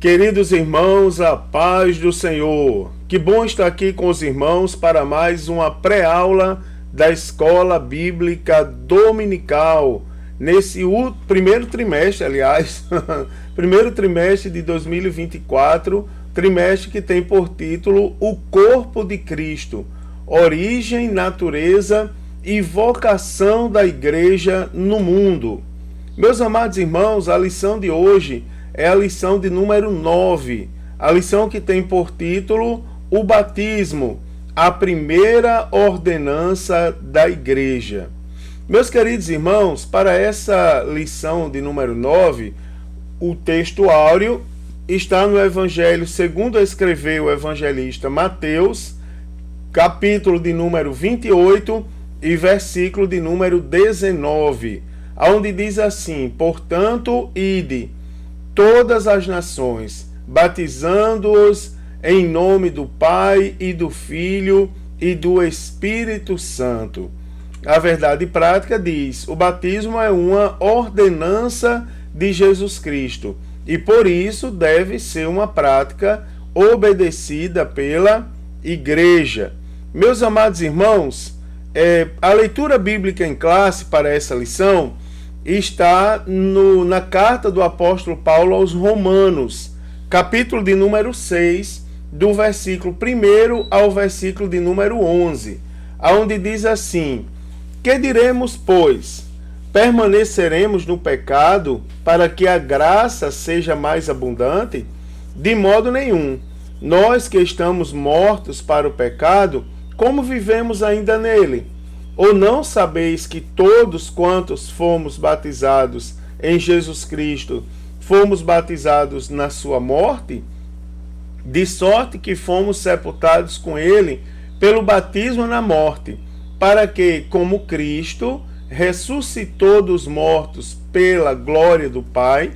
Queridos irmãos, a paz do Senhor. Que bom estar aqui com os irmãos para mais uma pré-aula da Escola Bíblica Dominical. Nesse primeiro trimestre, primeiro trimestre de 2024, trimestre que tem por título O Corpo de Cristo, Origem, Natureza e Vocação da Igreja no Mundo. Meus amados irmãos, a lição de hoje é a lição de número 9, a lição que tem por título O Batismo, a primeira ordenança da Igreja. Meus queridos irmãos, para essa lição de número 9, o texto áureo está no Evangelho segundo escreveu o evangelista Mateus, capítulo de número 28 e versículo de número 19, onde diz assim: Portanto, ide todas as nações, batizando-os em nome do Pai e do Filho e do Espírito Santo. A verdade prática diz: o batismo é uma ordenança de Jesus Cristo e por isso deve ser uma prática obedecida pela Igreja. Meus amados irmãos, a leitura bíblica em classe para essa lição está na carta do apóstolo Paulo aos Romanos, capítulo de número 6, do versículo 1 ao versículo de número 11, onde diz assim: Que diremos, pois? Permaneceremos no pecado para que a graça seja mais abundante? De modo nenhum. Nós que estamos mortos para o pecado, como vivemos ainda nele? Ou não sabeis que todos quantos fomos batizados em Jesus Cristo, fomos batizados na sua morte? De sorte que fomos sepultados com ele pelo batismo na morte, para que, como Cristo ressuscitou dos mortos pela glória do Pai,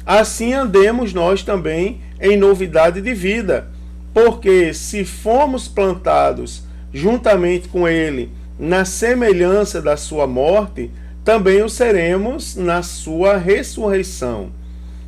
assim andemos nós também em novidade de vida. Porque se fomos plantados juntamente com ele na semelhança da sua morte, também o seremos na sua ressurreição.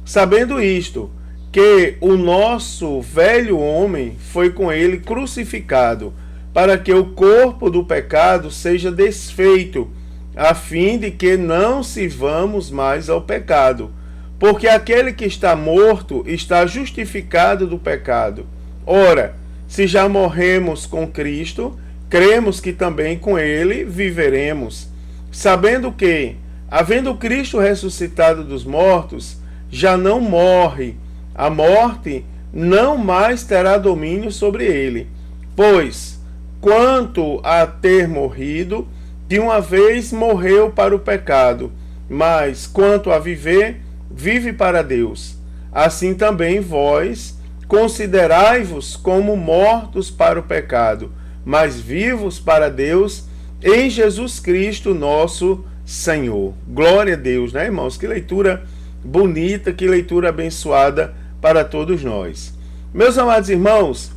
Sabendo isto, que o nosso velho homem foi com ele crucificado, para que o corpo do pecado seja desfeito, a fim de que não sirvamos mais ao pecado. Porque aquele que está morto está justificado do pecado. Ora, se já morremos com Cristo, cremos que também com ele viveremos, sabendo que, havendo Cristo ressuscitado dos mortos, já não morre, a morte não mais terá domínio sobre ele. Pois, quanto a ter morrido, de uma vez morreu para o pecado, mas quanto a viver, vive para Deus. Assim também vós considerai-vos como mortos para o pecado, mas vivos para Deus em Jesus Cristo nosso Senhor. Glória a Deus, né, irmãos? Que leitura bonita, que leitura abençoada para todos nós. Meus amados irmãos,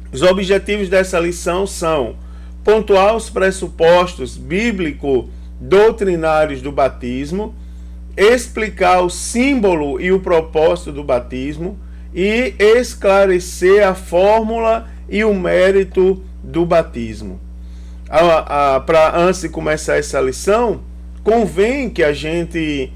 os objetivos dessa lição são pontuar os pressupostos bíblico-doutrinários do batismo, explicar o símbolo e o propósito do batismo e esclarecer a fórmula e o mérito do batismo. Antes de começar essa lição, convém que a gente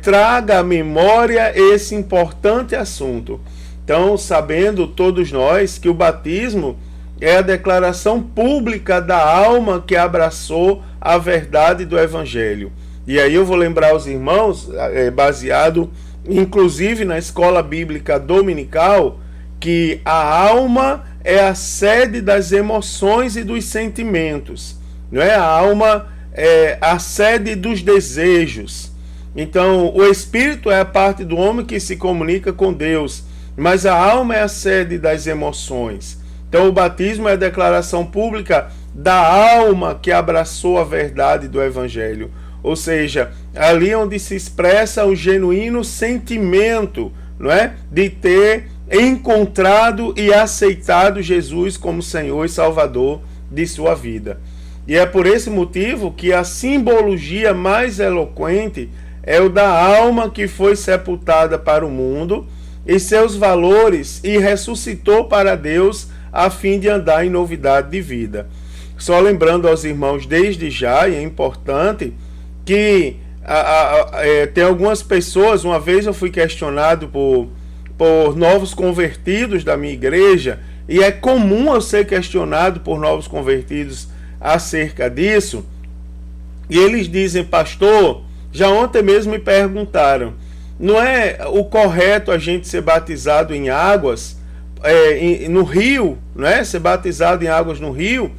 traga à memória esse importante assunto. Então, sabendo todos nós que o batismo é a declaração pública da alma que abraçou a verdade do Evangelho. E aí eu vou lembrar aos irmãos, baseado inclusive na Escola Bíblica Dominical, que a alma é a sede das emoções e dos sentimentos, não é? A alma é a sede dos desejos. Então, o espírito é a parte do homem que se comunica com Deus, mas a alma é a sede das emoções. Então, o batismo é a declaração pública da alma que abraçou a verdade do Evangelho. Ou seja, ali onde se expressa o genuíno sentimento, não é? De ter encontrado e aceitado Jesus como Senhor e Salvador de sua vida. E é por esse motivo que a simbologia mais eloquente é o da alma que foi sepultada para o mundo e seus valores e ressuscitou para Deus a fim de andar em novidade de vida. Só lembrando aos irmãos desde já, e é importante, que tem algumas pessoas, uma vez eu fui questionado por novos convertidos da minha igreja, e é comum eu ser questionado por novos convertidos acerca disso, e eles dizem: pastor, já ontem mesmo me perguntaram, não é o correto a gente ser batizado em águas, no rio, não é? Ser batizado em águas no rio?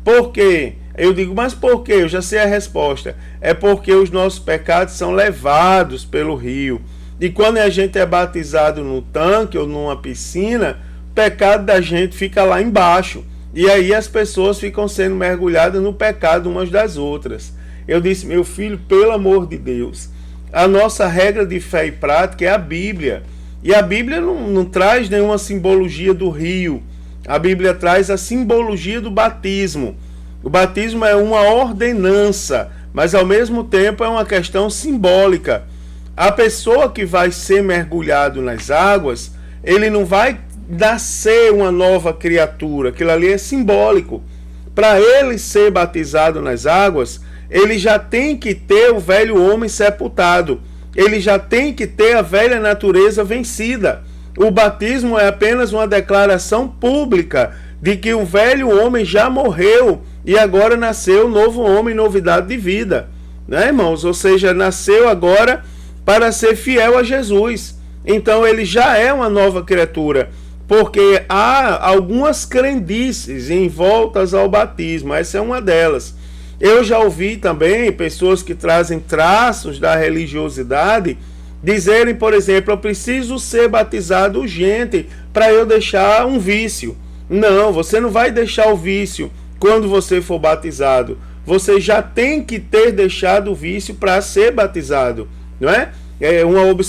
Por quê? Eu digo: mas por quê? Eu já sei a resposta. É porque os nossos pecados são levados pelo rio. E quando a gente é batizado no tanque ou numa piscina, o pecado da gente fica lá embaixo. E aí as pessoas ficam sendo mergulhadas no pecado umas das outras. Eu disse: meu filho, pelo amor de Deus, a nossa regra de fé e prática é a Bíblia. E a Bíblia não traz nenhuma simbologia do rio. A Bíblia traz a simbologia do batismo. O batismo é uma ordenança, mas ao mesmo tempo é uma questão simbólica. A pessoa que vai ser mergulhado nas águas, ele não vai nascer uma nova criatura. Aquilo ali é simbólico. Para ele ser batizado nas águas, ele já tem que ter o velho homem sepultado. Ele já tem que ter a velha natureza vencida. O batismo é apenas uma declaração pública de que o velho homem já morreu e agora nasceu um novo homem, novidade de vida, né, irmãos? Ou seja, nasceu agora para ser fiel a Jesus. Então ele já é uma nova criatura, porque há algumas crendices em voltas ao batismo. Essa é uma delas. Eu já ouvi também pessoas que trazem traços da religiosidade dizerem, por exemplo: eu preciso ser batizado urgente para eu deixar um vício. Não, você não vai deixar o vício quando você for batizado. Você já tem que ter deixado o vício para ser batizado, não é?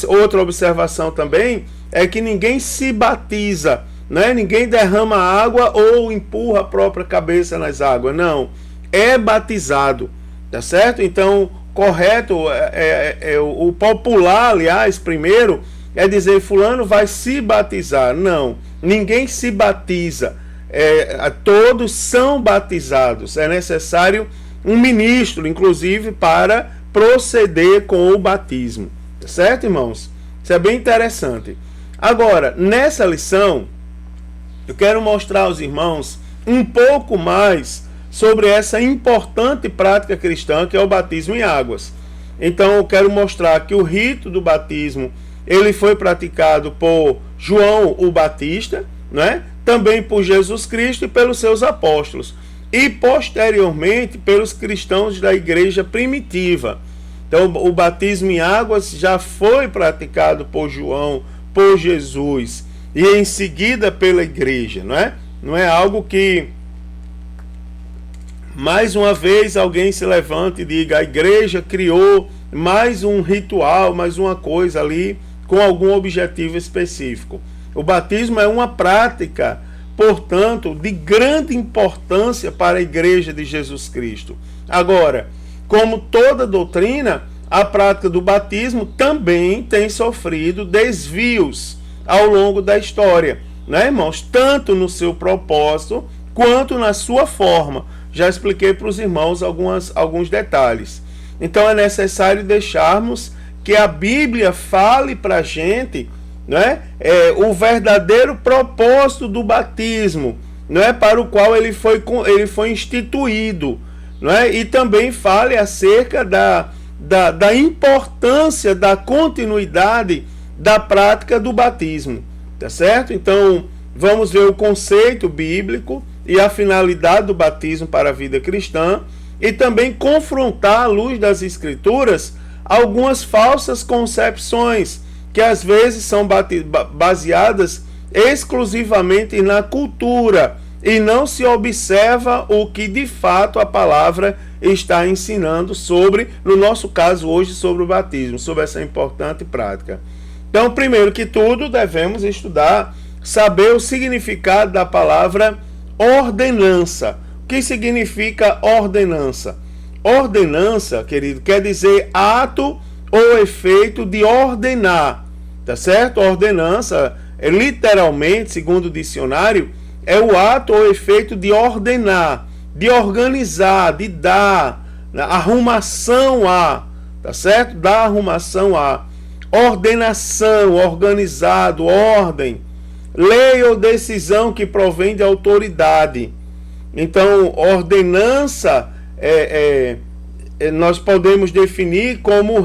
Outra observação também é que ninguém se batiza, né? Ninguém derrama água ou empurra a própria cabeça nas águas. Não, é batizado, tá certo? Então, correto, o popular, aliás, primeiro, é dizer: fulano vai se batizar. Não, ninguém se batiza. Todos são batizados. É necessário um ministro, inclusive, para proceder com o batismo. Tá certo, irmãos? Isso é bem interessante. Agora, nessa lição, eu quero mostrar aos irmãos um pouco mais sobre essa importante prática cristã que é o batismo em águas. Então eu quero mostrar que o rito do batismo ele foi praticado por João o Batista, né? Também por Jesus Cristo e pelos seus apóstolos, e posteriormente pelos cristãos da igreja primitiva. Então o batismo em águas já foi praticado por João, por Jesus e em seguida pela igreja, não é? Não é algo que mais uma vez alguém se levanta e diga: a igreja criou mais um ritual, mais uma coisa ali com algum objetivo específico. O batismo é uma prática, portanto, de grande importância para a igreja de Jesus Cristo. Agora, como toda doutrina, a prática do batismo também tem sofrido desvios ao longo da história, né, irmãos? Tanto no seu propósito quanto na sua forma. Já expliquei para os irmãos alguns detalhes. Então é necessário deixarmos que a Bíblia fale para a gente, né, o verdadeiro propósito do batismo, né, para o qual ele foi instituído, né, e também fale acerca da importância da continuidade da prática do batismo, tá certo? Então vamos ver o conceito bíblico e a finalidade do batismo para a vida cristã, e também confrontar à luz das Escrituras algumas falsas concepções que às vezes são baseadas exclusivamente na cultura e não se observa o que de fato a palavra está ensinando sobre, no nosso caso hoje, sobre o batismo, sobre essa importante prática. Então, primeiro que tudo, devemos estudar, saber o significado da palavra ordenança. O que significa ordenança? Ordenança, querido, quer dizer ato ou efeito de ordenar, tá certo? Ordenança, literalmente, segundo o dicionário, é o ato ou efeito de ordenar, de organizar, de dar, arrumação a, tá certo? Dar arrumação a, ordenação, organizado, ordem, lei ou decisão que provém de autoridade. Então, ordenança nós podemos definir como um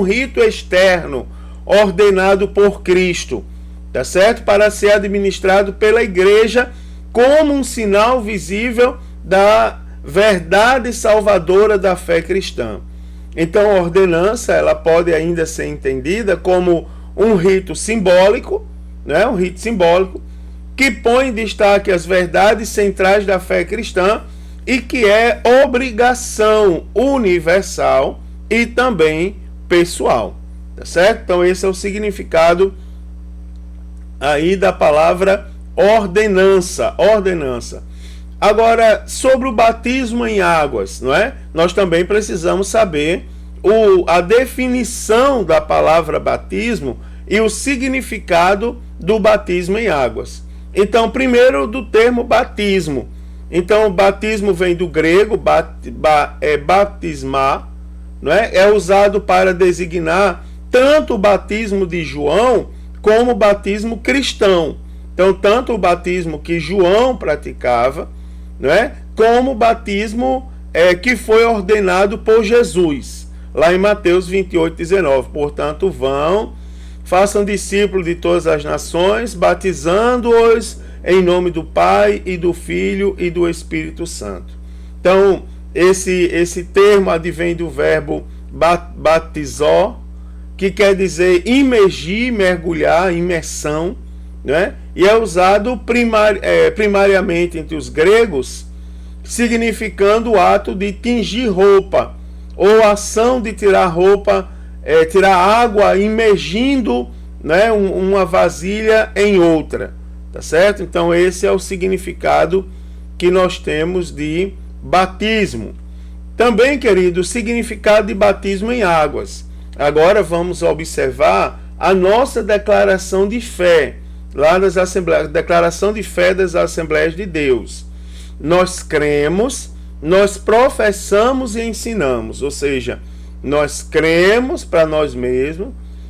rito externo ordenado por Cristo, tá certo? Para ser administrado pela igreja como um sinal visível da verdade salvadora da fé cristã. Então, a ordenança, ela pode ainda ser entendida como um rito simbólico, né? Um rito simbólico que põe em destaque as verdades centrais da fé cristã e que é obrigação universal e também pessoal, tá certo? Então esse é o significado aí da palavra ordenança. Agora, sobre o batismo em águas, não é? Nós também precisamos saber a definição da palavra batismo e o significado do batismo em águas. Então, primeiro do termo batismo. Então, o batismo vem do grego, batismar, não é? É usado para designar tanto o batismo de João como o batismo cristão. Então, tanto o batismo que João praticava, não é? Como o batismo que foi ordenado por Jesus, lá em Mateus 28:19. Portanto, façam discípulos de todas as nações, batizando-os em nome do Pai e do Filho e do Espírito Santo. Então, esse termo advém do verbo batizó, que quer dizer imergir, mergulhar, imersão, né? E é usado primariamente entre os gregos, significando o ato de tingir roupa, ou a ação de tirar roupa, tirar água imergindo, né, uma vasilha em outra. Tá certo? Então esse é o significado que nós temos de batismo. Também, querido, o significado de batismo em águas. Agora vamos observar a nossa declaração de fé, lá nas Assembleias, declaração de fé das Assembleias de Deus. Nós cremos, nós professamos e ensinamos, ou seja, nós cremos para nós mesmos,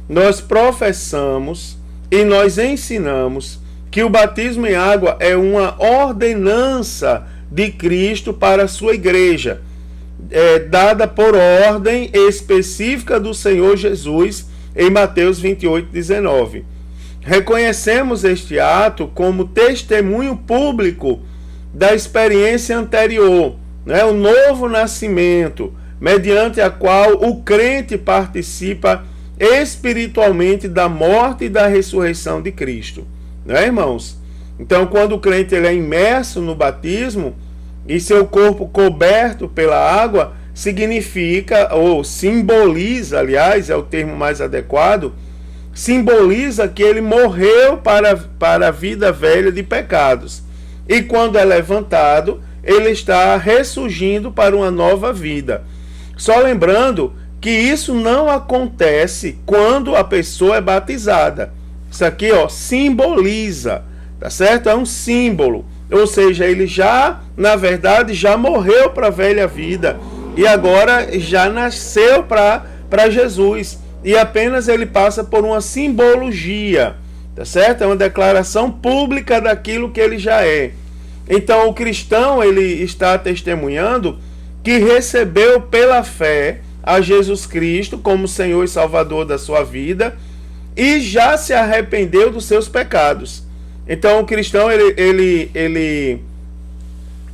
nós professamos e nós ensinamos que o batismo em água é uma ordenança de Cristo para a sua igreja, dada por ordem específica do Senhor Jesus em Mateus 28:19. Reconhecemos este ato como testemunho público da experiência anterior, né, o novo nascimento, mediante a qual o crente participa espiritualmente da morte e da ressurreição de Cristo. Né, irmãos? Então, quando o crente ele é imerso no batismo e seu corpo coberto pela água, significa, ou simboliza, aliás, é o termo mais adequado, simboliza que ele morreu para a vida velha de pecados. E quando é levantado, ele está ressurgindo para uma nova vida. Só lembrando que isso não acontece quando a pessoa é batizada. Isso aqui, ó, simboliza, tá certo? É um símbolo. Ou seja, ele já, na verdade, já morreu para a velha vida e agora já nasceu para Jesus. E apenas ele passa por uma simbologia, tá certo? É uma declaração pública daquilo que ele já é. Então, o cristão, ele está testemunhando que recebeu pela fé a Jesus Cristo como Senhor e Salvador da sua vida e já se arrependeu dos seus pecados. Então, o cristão,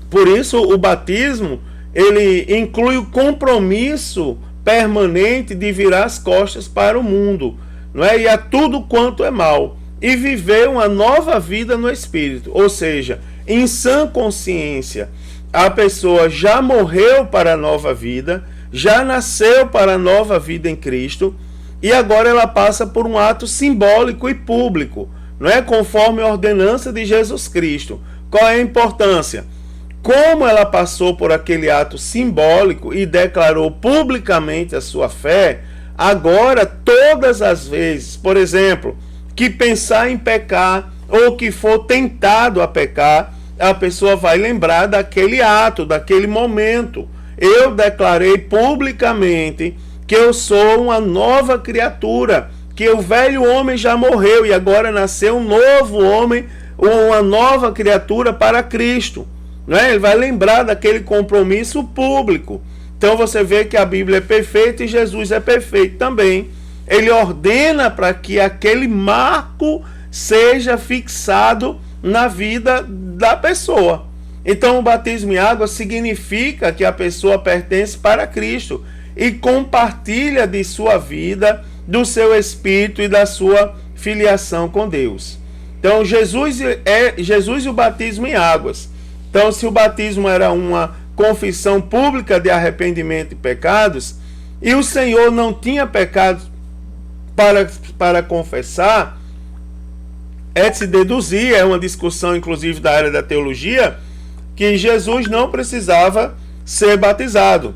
por isso, o batismo, ele inclui o compromisso permanente de virar as costas para o mundo, não é? E a tudo quanto é mal, e viver uma nova vida no Espírito, ou seja, em sã consciência, a pessoa já morreu para a nova vida, já nasceu para a nova vida em Cristo, e agora ela passa por um ato simbólico e público, não é? Conforme a ordenança de Jesus Cristo. Qual é a importância? Como ela passou por aquele ato simbólico e declarou publicamente a sua fé, Agora, todas as vezes, por exemplo, que pensar em pecar ou que for tentado a pecar, a pessoa vai lembrar daquele ato, daquele momento. Eu declarei publicamente que eu sou uma nova criatura, que o velho homem já morreu e agora nasceu um novo homem, uma nova criatura para Cristo. Né? Ele vai lembrar daquele compromisso público. Então você vê que a Bíblia é perfeita e Jesus é perfeito também. Ele ordena para que aquele marco seja fixado na vida da pessoa. Então o batismo em água significa que a pessoa pertence para Cristo e compartilha de sua vida, do seu espírito e da sua filiação com Deus. Então Jesus e o batismo em águas. Então se o batismo era uma confissão pública de arrependimento de pecados e o Senhor não tinha pecados para confessar, é de se deduzir, é uma discussão inclusive da área da teologia, que Jesus não precisava ser batizado.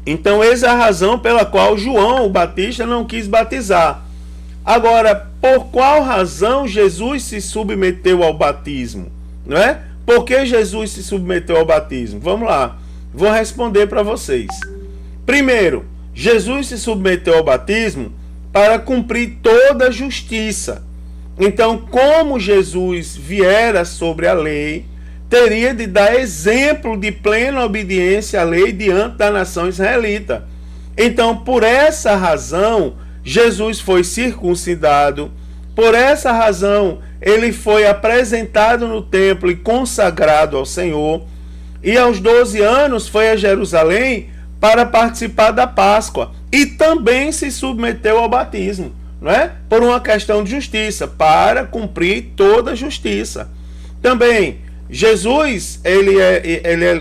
Então essa é a razão pela qual João o Batista não quis batizar. Agora, por qual razão Jesus se submeteu ao batismo? Não é? Por que Jesus se submeteu ao batismo? Vamos lá, vou responder para vocês. Primeiro, Jesus se submeteu ao batismo para cumprir toda a justiça. Então, como Jesus viera sobre a lei, teria de dar exemplo de plena obediência à lei diante da nação israelita. Então, por essa razão, Jesus foi circuncidado. Por essa razão, ele foi apresentado no templo e consagrado ao Senhor. E aos 12 anos foi a Jerusalém para participar da Páscoa. E também se submeteu ao batismo, não é? Por uma questão de justiça, para cumprir toda a justiça. Também, Jesus ele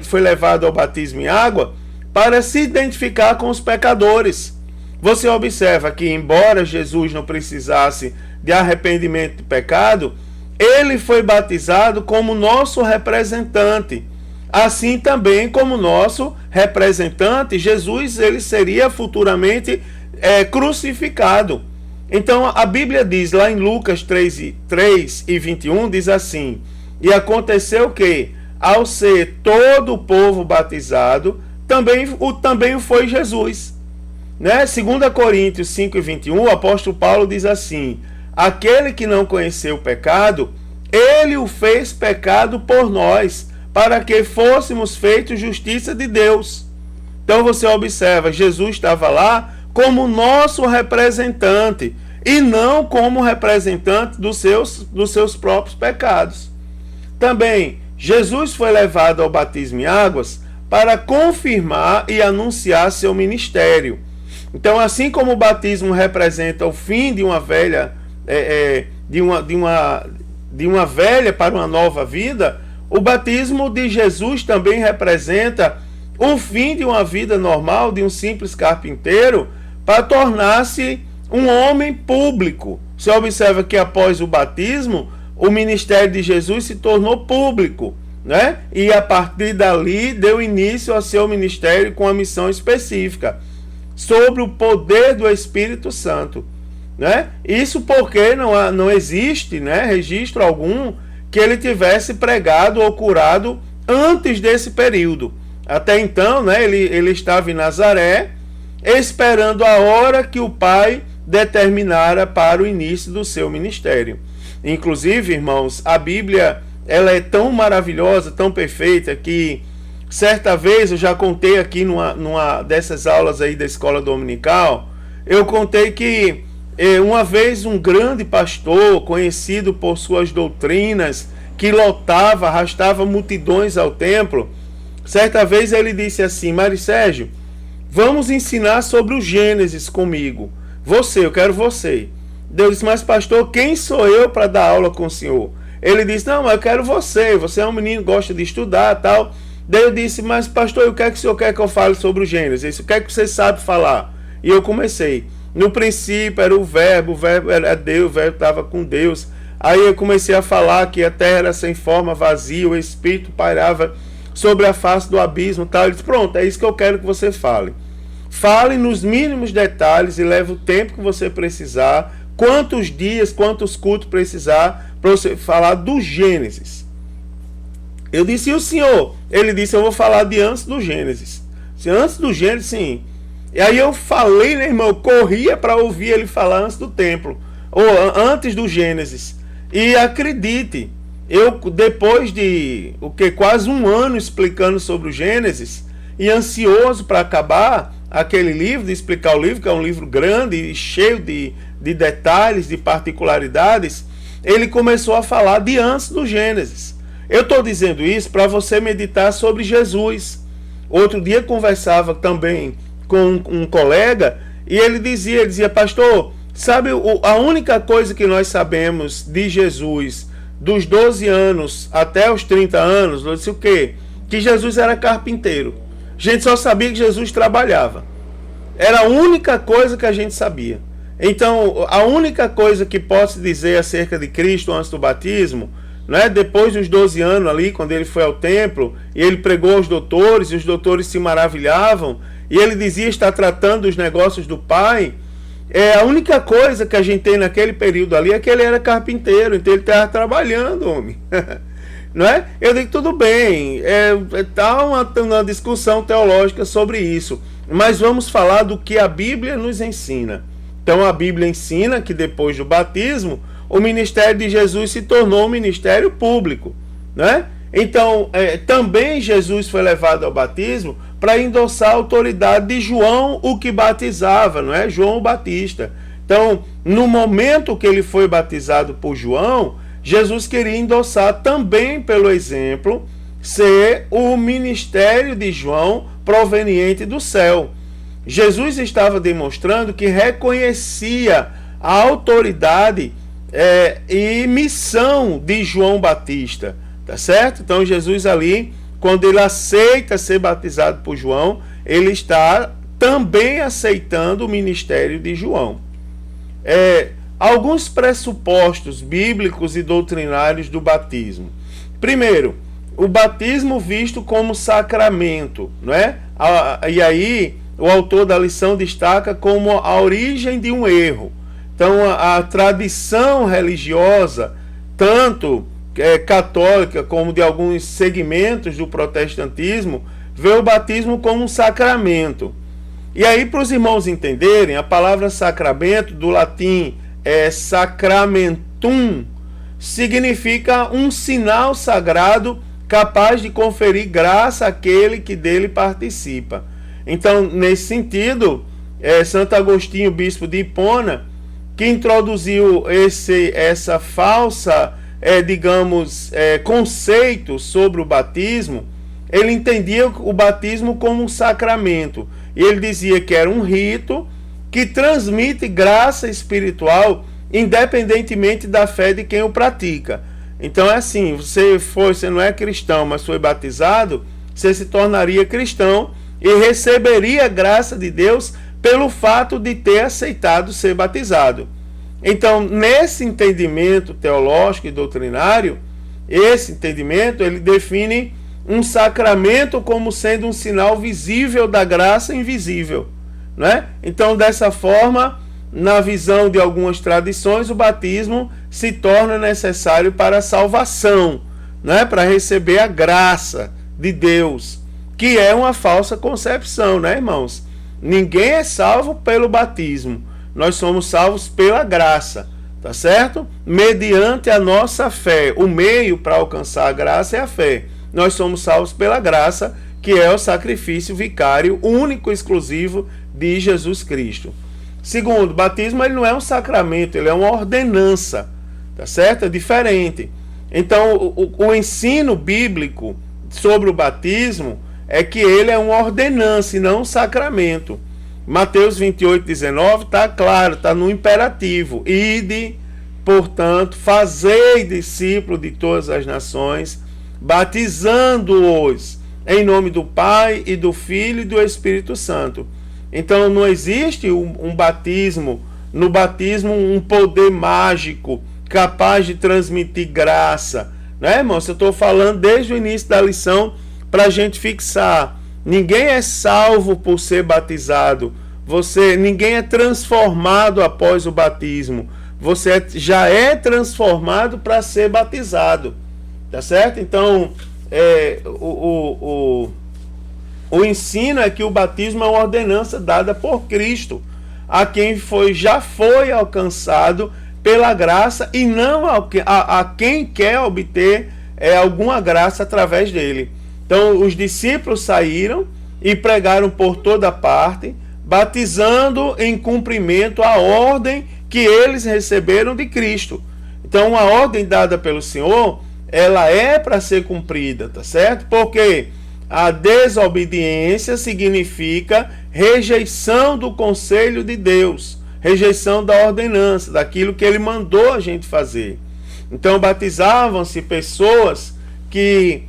foi levado ao batismo em água para se identificar com os pecadores. Você observa que, embora Jesus não precisasse de arrependimento de pecado, ele foi batizado como nosso representante. Assim também, como nosso representante, Jesus ele seria futuramente crucificado. Então a Bíblia diz lá em Lucas 3 e 21, diz assim: e aconteceu que, ao ser todo o povo batizado, também o foi Jesus. Né? 2 Coríntios 5 e 21, o apóstolo Paulo diz assim: aquele que não conheceu o pecado, ele o fez pecado por nós, para que fôssemos feitos justiça de Deus. Então você observa, Jesus estava lá como nosso representante, e não como representante dos seus próprios pecados. Também, Jesus foi levado ao batismo em águas para confirmar e anunciar seu ministério. Então, assim como o batismo representa o fim de uma velha, de uma velha para uma nova vida, o batismo de Jesus também representa o fim de uma vida normal, de um simples carpinteiro, para tornar-se um homem público. Você observa que após o batismo, o ministério de Jesus se tornou público, né? E a partir dali deu início ao seu ministério com uma missão específica, sobre o poder do Espírito Santo, né? Isso porque não existe, né, registro algum que ele tivesse pregado ou curado antes desse período. Até então, né, ele estava em Nazaré, esperando a hora que o Pai determinara para o início do seu ministério. Inclusive, irmãos, a Bíblia ela é tão maravilhosa, tão perfeita, que certa vez eu já contei aqui numa dessas aulas aí da escola dominical, eu contei que uma vez um grande pastor, conhecido por suas doutrinas, que arrastava multidões ao templo, certa vez ele disse assim: Mário Sérgio, vamos ensinar sobre o Gênesis comigo. Eu quero você. Deus disse: mas pastor, quem sou eu para dar aula com o senhor? Ele disse: não, eu quero você é um menino que gosta de estudar tal. Daí eu disse: mas pastor, o que é que o senhor quer que eu fale sobre o Gênesis? Ele disse: o que é que você sabe falar? E eu comecei: no princípio era o verbo era Deus, o verbo estava com Deus. Aí eu comecei a falar que a terra era sem forma, vazia, o Espírito pairava sobre a face do abismo tal. Ele disse: pronto, é isso que eu quero que você fale. fale nos mínimos detalhes e leve o tempo que você precisar, quantos dias, quantos cultos precisar para você falar do Gênesis. Eu disse, e o senhor? Ele disse, eu vou falar de antes do Gênesis. Se antes do Gênesis, sim. E aí eu falei, né, irmão? Eu corria para ouvir ele falar antes do templo, ou antes do Gênesis. E acredite, eu depois de quase um ano explicando sobre o Gênesis, e ansioso para acabar aquele livro, de explicar o livro, que é um livro grande e cheio de detalhes, de particularidades, ele começou a falar de antes do Gênesis. Eu estou dizendo isso para você meditar sobre Jesus. Outro dia conversava também com um colega e ele dizia, pastor, sabe a única coisa que nós sabemos de Jesus dos 12 anos até os 30 anos, eu disse o quê? Que Jesus era carpinteiro. A gente só sabia que Jesus trabalhava. Era a única coisa que a gente sabia. Então, a única coisa que posso dizer acerca de Cristo antes do batismo, né, depois dos 12 anos ali, quando ele foi ao templo, e ele pregou aos doutores, e os doutores se maravilhavam, e ele dizia estar tratando dos negócios do Pai, a única coisa que a gente tem naquele período ali é que ele era carpinteiro, então ele estava trabalhando, homem. Não é? Eu digo, tudo bem, tá uma discussão teológica sobre isso, mas vamos falar do que a Bíblia nos ensina. Então a Bíblia ensina que depois do batismo, o ministério de Jesus se tornou um ministério público, né? Então, também Jesus foi levado ao batismo para endossar a autoridade de João, o que batizava, não é? João Batista. Então, no momento que ele foi batizado por João, Jesus queria endossar também, pelo exemplo, ser o ministério de João proveniente do céu. Jesus estava demonstrando que reconhecia a autoridade e missão de João Batista, tá certo? Então Jesus ali, quando ele aceita ser batizado por João, ele está também aceitando o ministério de João. Alguns pressupostos bíblicos e doutrinários do batismo. Primeiro, o batismo visto como sacramento, não é? E aí o autor da lição destaca como a origem de um erro. Então a tradição religiosa, tanto católica como de alguns segmentos do protestantismo, vê o batismo como um sacramento. E aí, para os irmãos entenderem, a palavra sacramento, do latim sacramentum, significa um sinal sagrado capaz de conferir graça àquele que dele participa. Então, nesse sentido, Santo Agostinho, bispo de Hipona, que introduziu essa falsa, conceito sobre o batismo, ele entendia o batismo como um sacramento. E ele dizia que era um rito que transmite graça espiritual independentemente da fé de quem o pratica. Então é assim, você não é cristão, mas foi batizado, você se tornaria cristão e receberia a graça de Deus pelo fato de ter aceitado ser batizado. Então, nesse entendimento teológico e doutrinário, esse entendimento, ele define um sacramento como sendo um sinal visível da graça invisível, né? Então, dessa forma, na visão de algumas tradições, o batismo se torna necessário para a salvação, né? Para receber a graça de Deus, que é uma falsa concepção, né, irmãos? Ninguém é salvo pelo batismo. Nós somos salvos pela graça, tá certo? Mediante a nossa fé. O meio para alcançar a graça é a fé. Nós somos salvos pela graça, que é o sacrifício vicário único e exclusivo de Jesus Cristo. Segundo, o batismo ele não é um sacramento, ele é uma ordenança, tá certo? É diferente. Então, o ensino bíblico sobre o batismo é que ele é uma ordenança e não um sacramento. Mateus 28:19 está claro, está no imperativo. Ide, portanto, fazei discípulos de todas as nações, batizando-os em nome do Pai e do Filho e do Espírito Santo. Então não existe no batismo um poder mágico capaz de transmitir graça, né, irmão? Eu estou falando desde o início da lição para a gente fixar. Ninguém é salvo por ser batizado. Ninguém é transformado após o batismo. Você já é transformado para ser batizado. Tá certo? Então, o ensino é que o batismo é uma ordenança dada por Cristo a quem já foi alcançado pela graça e não a quem quer obter alguma graça através dele. Então, os discípulos saíram e pregaram por toda parte, batizando em cumprimento a ordem que eles receberam de Cristo. Então, a ordem dada pelo Senhor, ela é para ser cumprida, tá certo? Porque a desobediência significa rejeição do conselho de Deus, rejeição da ordenança, daquilo que ele mandou a gente fazer. Então, batizavam-se pessoas que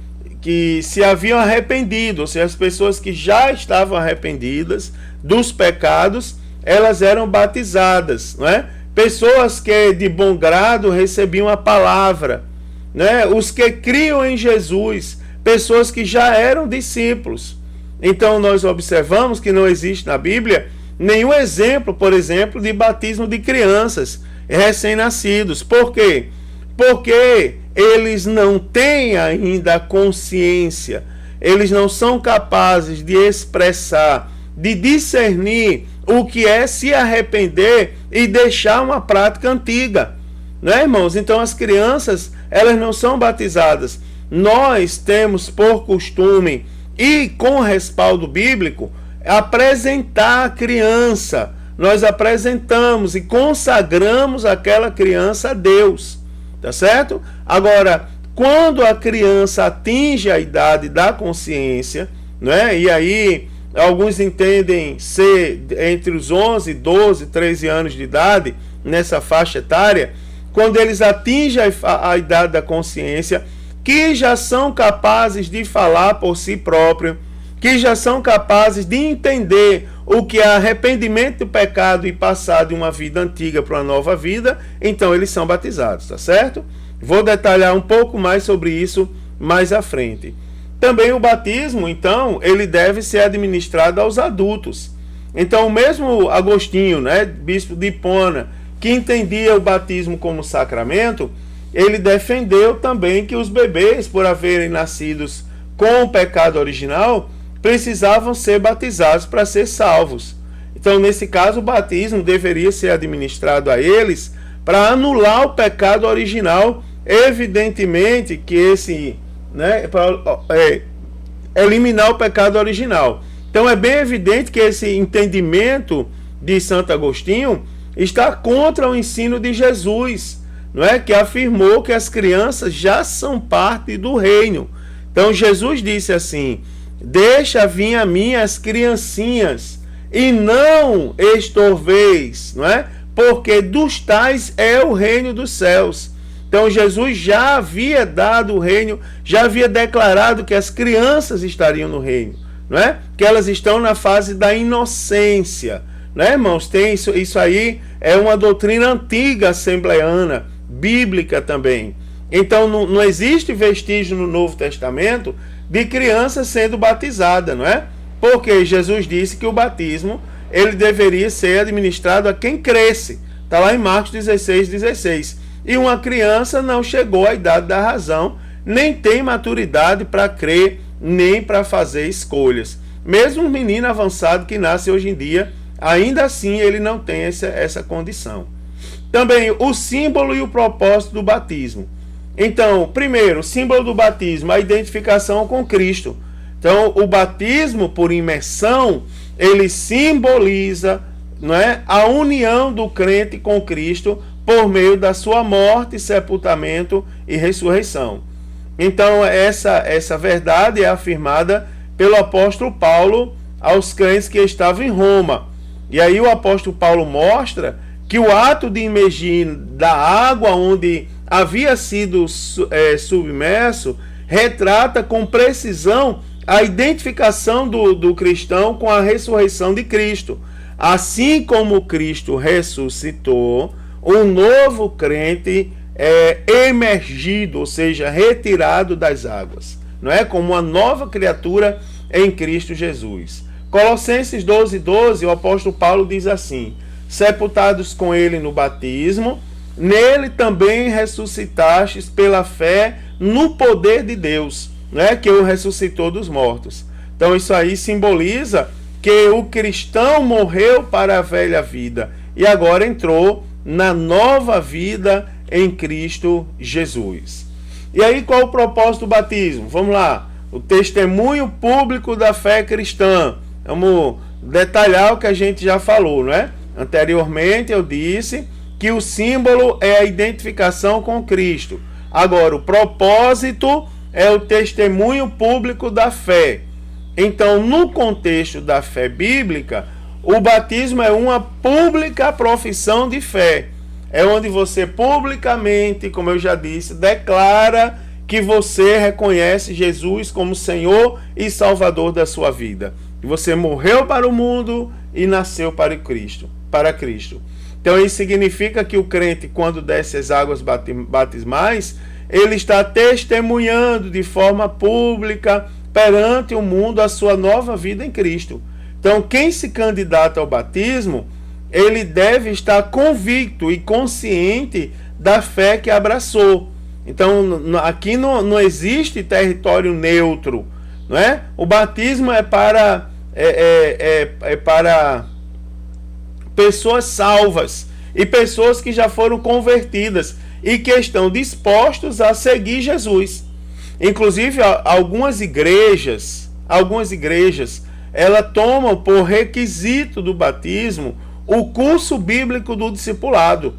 se haviam arrependido, ou seja, as pessoas que já estavam arrependidas dos pecados, elas eram batizadas, não é? Pessoas que de bom grado recebiam a palavra, né? Os que criam em Jesus, pessoas que já eram discípulos. Então nós observamos que não existe na Bíblia nenhum exemplo, por exemplo, de batismo de crianças recém-nascidos. Por quê? Porque eles não têm ainda consciência, eles não são capazes de expressar, de discernir o que é se arrepender e deixar uma prática antiga, né, irmãos? Então as crianças, elas não são batizadas. Nós temos por costume e com respaldo bíblico apresentar a criança. Nós apresentamos e consagramos aquela criança a Deus, tá certo? Agora, quando a criança atinge a idade da consciência, né? E aí alguns entendem ser entre os 11, 12, 13 anos de idade, nessa faixa etária, quando eles atingem a idade da consciência, que já são capazes de falar por si próprio, que já são capazes de entender o que é arrependimento do pecado e passar de uma vida antiga para uma nova vida, então eles são batizados, tá certo? Vou detalhar um pouco mais sobre isso mais à frente. Também o batismo, então, ele deve ser administrado aos adultos. Então, o mesmo Agostinho, né, bispo de Hipona, que entendia o batismo como sacramento, ele defendeu também que os bebês, por haverem nascidos com o pecado original, precisavam ser batizados para ser salvos. Então, nesse caso, o batismo deveria ser administrado a eles para anular o pecado original, evidentemente que para eliminar o pecado original. Então, é bem evidente que esse entendimento de Santo Agostinho está contra o ensino de Jesus, não é? Que afirmou que as crianças já são parte do reino. Então Jesus disse assim: deixa vir a mim as criancinhas e não estorveis, não é? Porque dos tais é o reino dos céus. Então Jesus já havia dado o reino, já havia declarado que as crianças estariam no reino, não é? Que elas estão na fase da inocência, né, irmãos? Tem isso aí é uma doutrina antiga assembleana, bíblica também. Então não existe vestígio no Novo Testamento de criança sendo batizada, não é? Porque Jesus disse que o batismo ele deveria ser administrado a quem cresce. Está lá em Marcos 16:16. E uma criança não chegou à idade da razão, nem tem maturidade para crer, nem para fazer escolhas. Mesmo um menino avançado que nasce hoje em dia, ainda assim ele não tem essa condição. Também o símbolo e o propósito do batismo. Então, primeiro, o símbolo do batismo, a identificação com Cristo. Então, o batismo por imersão, ele simboliza, não é, a união do crente com Cristo por meio da sua morte, sepultamento e ressurreição. Então, essa verdade é afirmada pelo apóstolo Paulo aos crentes que estavam em Roma. E aí o apóstolo Paulo mostra que o ato de imergir da água onde havia sido submerso retrata com precisão a identificação do cristão com a ressurreição de Cristo. Assim como Cristo ressuscitou, um novo crente é emergido, ou seja, retirado das águas, não é? Como uma nova criatura em Cristo Jesus. Colossenses 12:12, o apóstolo Paulo diz assim: sepultados com ele no batismo, nele também ressuscitastes pela fé no poder de Deus, né, que o ressuscitou dos mortos. Então isso aí simboliza que o cristão morreu para a velha vida e agora entrou na nova vida em Cristo Jesus. E aí qual o propósito do batismo? Vamos lá, o testemunho público da fé cristã. Vamos detalhar o que a gente já falou, não é? Anteriormente eu disse que o símbolo é a identificação com Cristo. Agora, o propósito é o testemunho público da fé. Então, no contexto da fé bíblica, o batismo é uma pública profissão de fé. É onde você publicamente, como eu já disse, declara que você reconhece Jesus como Senhor e Salvador da sua vida. Que você morreu para o mundo e nasceu para Cristo. Então isso significa que o crente, quando desce as águas batismais, ele está testemunhando de forma pública perante o mundo a sua nova vida em Cristo. Então quem se candidata ao batismo, ele deve estar convicto e consciente da fé que abraçou. Então aqui não existe território neutro, não é? O batismo é para pessoas salvas e pessoas que já foram convertidas e que estão dispostos a seguir Jesus. Inclusive algumas igrejas ela tomam por requisito do batismo o curso bíblico do discipulado.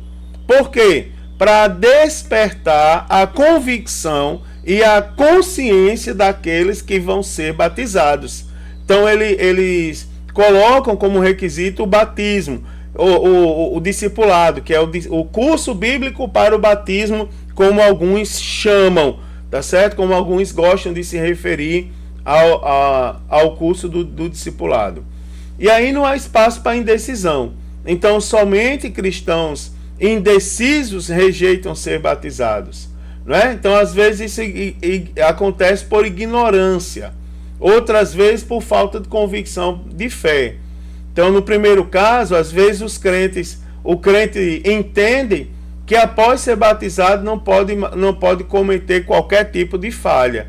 Por quê? Para despertar a convicção e a consciência daqueles que vão ser batizados. Então eles colocam como requisito o batismo, o discipulado, que é o curso bíblico para o batismo, como alguns chamam, tá certo? Como alguns gostam de se referir ao curso do discipulado. E aí não há espaço para indecisão. Então somente cristãos indecisos rejeitam ser batizados, não é? Então às vezes isso acontece por ignorância, outras vezes por falta de convicção de fé. Então no primeiro caso, às vezes o crente entende que após ser batizado não pode cometer qualquer tipo de falha,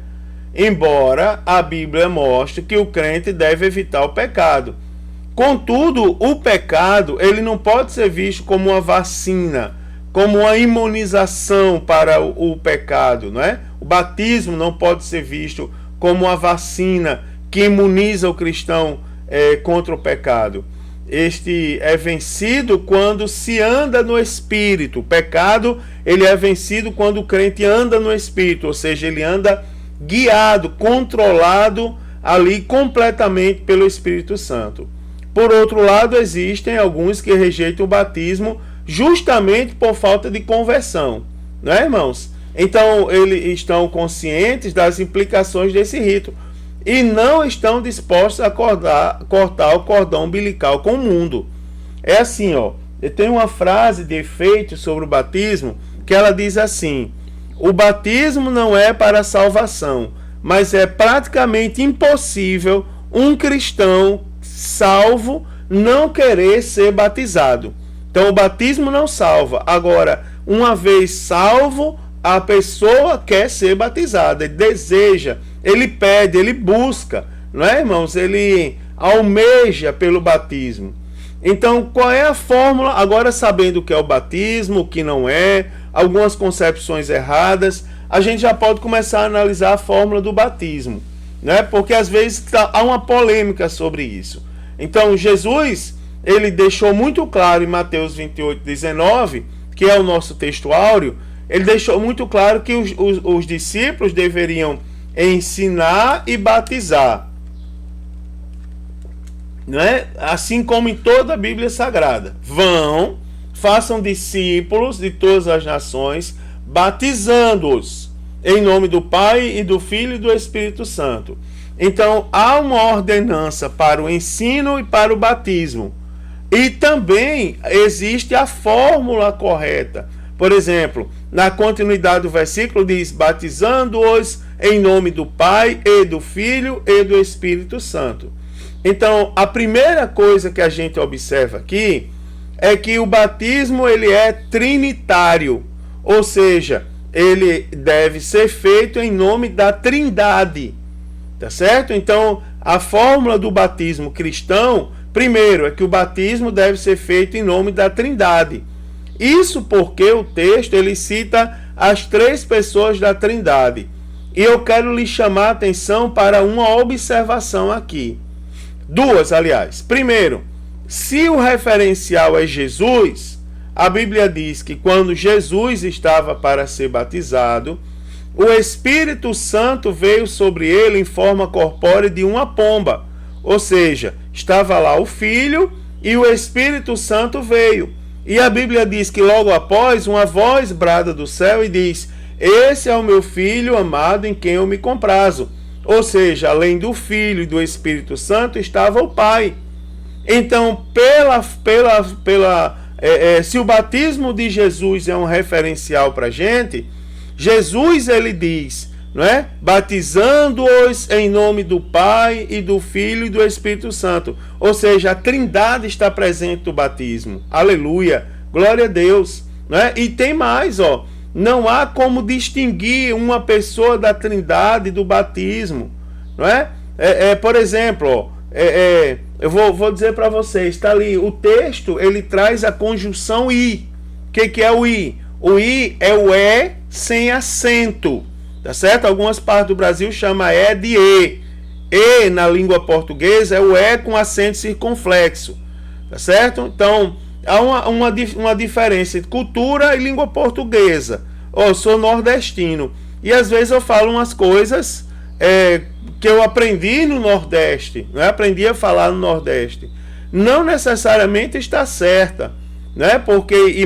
embora a Bíblia mostre que o crente deve evitar o pecado. Contudo, o pecado ele não pode ser visto como uma vacina, como uma imunização para o pecado, não é? O batismo não pode ser visto como uma vacina que imuniza o cristão contra o pecado. Este é vencido quando se anda no Espírito. O pecado ele é vencido quando o crente anda no Espírito, ou seja, ele anda guiado, controlado ali completamente pelo Espírito Santo. Por outro lado, existem alguns que rejeitam o batismo justamente por falta de conversão, não é, irmãos? Então, eles estão conscientes das implicações desse rito e não estão dispostos a cortar o cordão umbilical com o mundo. É assim, ó, tem uma frase de efeito sobre o batismo que ela diz assim: o batismo não é para a salvação, mas é praticamente impossível um cristão salvo não querer ser batizado. Então o batismo não salva. Agora, uma vez salvo, a pessoa quer ser batizada, ele deseja, ele pede, ele busca, não é, irmãos? Ele almeja pelo batismo. Então, qual é a fórmula? Agora, sabendo o que é o batismo, o que não é, algumas concepções erradas, a gente já pode começar a analisar a fórmula do batismo, né? Porque às vezes há uma polêmica sobre isso. Então, Jesus, ele deixou muito claro em Mateus 28:19, que é o nosso texto áureo, ele deixou muito claro que os discípulos deveriam ensinar e batizar, né? Assim como em toda a Bíblia Sagrada. Vão, façam discípulos de todas as nações, batizando-os em nome do Pai e do Filho e do Espírito Santo. Então há uma ordenança para o ensino e para o batismo. E também existe a fórmula correta. Por exemplo, na continuidade do versículo diz: batizando-os em nome do Pai e do Filho e do Espírito Santo. Então, a primeira coisa que a gente observa aqui é que o batismo ele é trinitário, ou seja, ele deve ser feito em nome da Trindade, tá certo? Então, a fórmula do batismo cristão, primeiro, é que o batismo deve ser feito em nome da Trindade. Isso porque o texto ele cita as 3 pessoas da Trindade. E eu quero lhe chamar a atenção para uma observação aqui. 2, aliás. Primeiro, se o referencial é Jesus, a Bíblia diz que quando Jesus estava para ser batizado, o Espírito Santo veio sobre ele em forma corpórea de uma pomba. Ou seja, estava lá o Filho e o Espírito Santo veio. E a Bíblia diz que logo após uma voz brada do céu e diz: esse é o meu Filho amado em quem eu me comprazo. Ou seja, além do Filho e do Espírito Santo estava o Pai. Então, se o batismo de Jesus é um referencial para a gente, Jesus ele diz, não é? Batizando-os em nome do Pai e do Filho e do Espírito Santo. Ou seja, a Trindade está presente no batismo. Aleluia, glória a Deus, não é? E tem mais, ó. Não há como distinguir uma pessoa da Trindade do batismo, não é? Por exemplo, ó, eu vou dizer para vocês, está ali, o texto ele traz a conjunção i. O que é o i? O i é o é sem acento, tá certo? Algumas partes do Brasil chamam é de e. E na língua portuguesa é o é com acento circunflexo, tá certo? Então há uma diferença entre cultura e língua portuguesa. Eu sou nordestino e às vezes eu falo umas coisas que eu aprendi no Nordeste, né? Aprendi a falar no Nordeste. Não necessariamente está certa, né?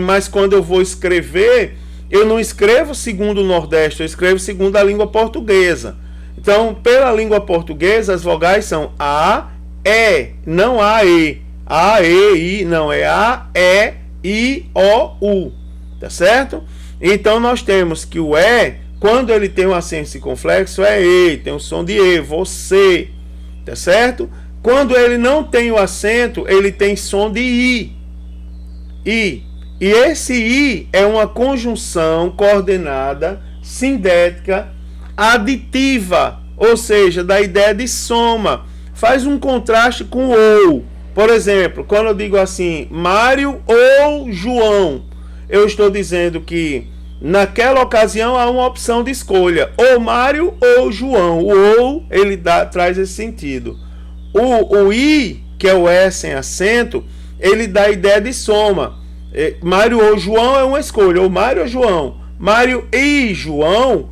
Mas quando eu vou escrever, eu não escrevo segundo o Nordeste, eu escrevo segundo a língua portuguesa. Então, pela língua portuguesa, as vogais são A, E, não A, E. A, E, I, não, é A, E, I, O, U. Tá certo? Então, nós temos que o E, quando ele tem um acento circunflexo, é E, tem o som de E, você. Tá certo? Quando ele não tem o acento, ele tem som de I. I. E esse I é uma conjunção coordenada, sindética, aditiva, ou seja, da ideia de soma. Faz um contraste com ou. Por exemplo, quando eu digo assim, Mário ou João, eu estou dizendo que naquela ocasião há uma opção de escolha, ou Mário ou João. O ou, ele traz esse sentido. O I, que é o E sem acento, ele dá a ideia de soma. Mário ou João é uma escolha, ou Mário ou João. Mário e João,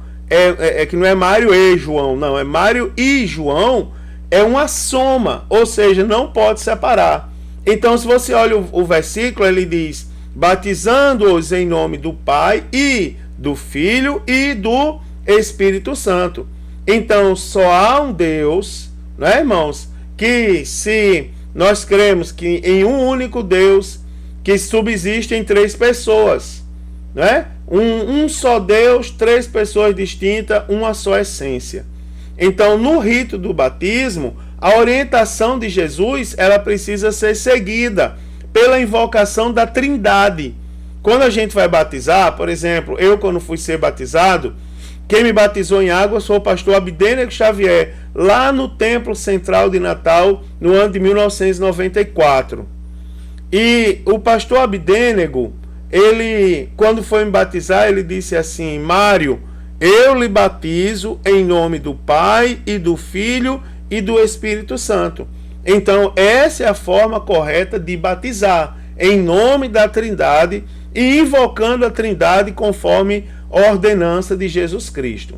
que não é Mário e João, não, é Mário e João, é uma soma, ou seja, não pode separar. Então, se você olha o versículo, ele diz: batizando-os em nome do Pai e do Filho e do Espírito Santo. Então, só há um Deus, né, irmãos, que se nós cremos que em um único Deus que subsiste em 3 pessoas, né? Um só Deus, 3 pessoas distintas, uma só essência. Então, no rito do batismo, a orientação de Jesus, ela precisa ser seguida pela invocação da Trindade. Quando a gente vai batizar, por exemplo, eu quando fui ser batizado, quem me batizou em água foi o pastor Abdênego Xavier, lá no Templo Central de Natal, no ano de 1994. E o pastor Abdênego, ele, quando foi me batizar, ele disse assim: Mário, eu lhe batizo em nome do Pai e do Filho e do Espírito Santo. Então, essa é a forma correta de batizar, em nome da Trindade e invocando a Trindade conforme a ordenança de Jesus Cristo.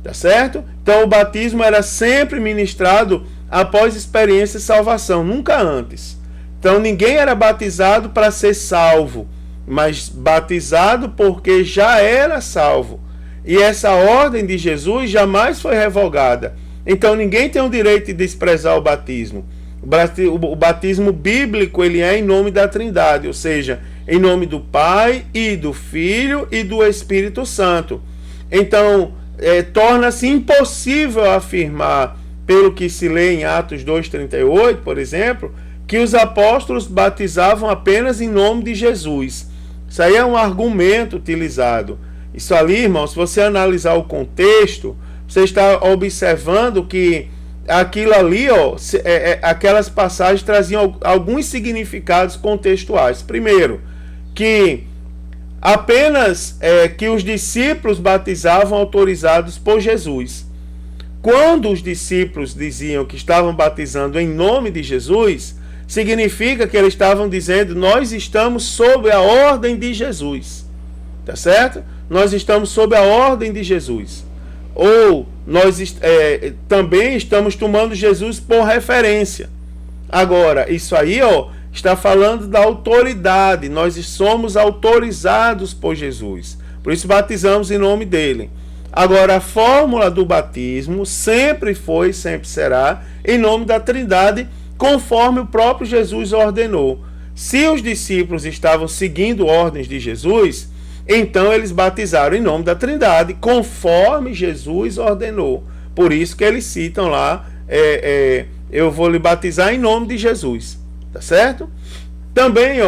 Tá certo? Então, o batismo era sempre ministrado após experiência de salvação, nunca antes. Então, ninguém era batizado para ser salvo, mas batizado porque já era salvo. E essa ordem de Jesus jamais foi revogada. Então, ninguém tem o direito de desprezar o batismo. O batismo bíblico, ele é em nome da Trindade, ou seja, em nome do Pai e do Filho e do Espírito Santo. Então, torna-se impossível afirmar, pelo que se lê em Atos 2,38, por exemplo, que os apóstolos batizavam apenas em nome de Jesus. Isso aí é um argumento utilizado. Isso ali, irmão, se você analisar o contexto, você está observando que aquilo ali, aquelas passagens traziam alguns significados contextuais. Primeiro, que apenas que os discípulos batizavam autorizados por Jesus. Quando os discípulos diziam que estavam batizando em nome de Jesus, significa que eles estavam dizendo: nós estamos sob a ordem de Jesus. Tá certo? Nós estamos sob a ordem de Jesus. Ou nós também estamos tomando Jesus por referência. Agora, isso aí está falando da autoridade. Nós somos autorizados por Jesus. Por isso batizamos em nome dele. Agora, a fórmula do batismo sempre foi, sempre será, em nome da Trindade, conforme o próprio Jesus ordenou. Se os discípulos estavam seguindo ordens de Jesus, então eles batizaram em nome da Trindade, conforme Jesus ordenou. Por isso que eles citam lá, eu vou lhe batizar em nome de Jesus. Tá certo? Também,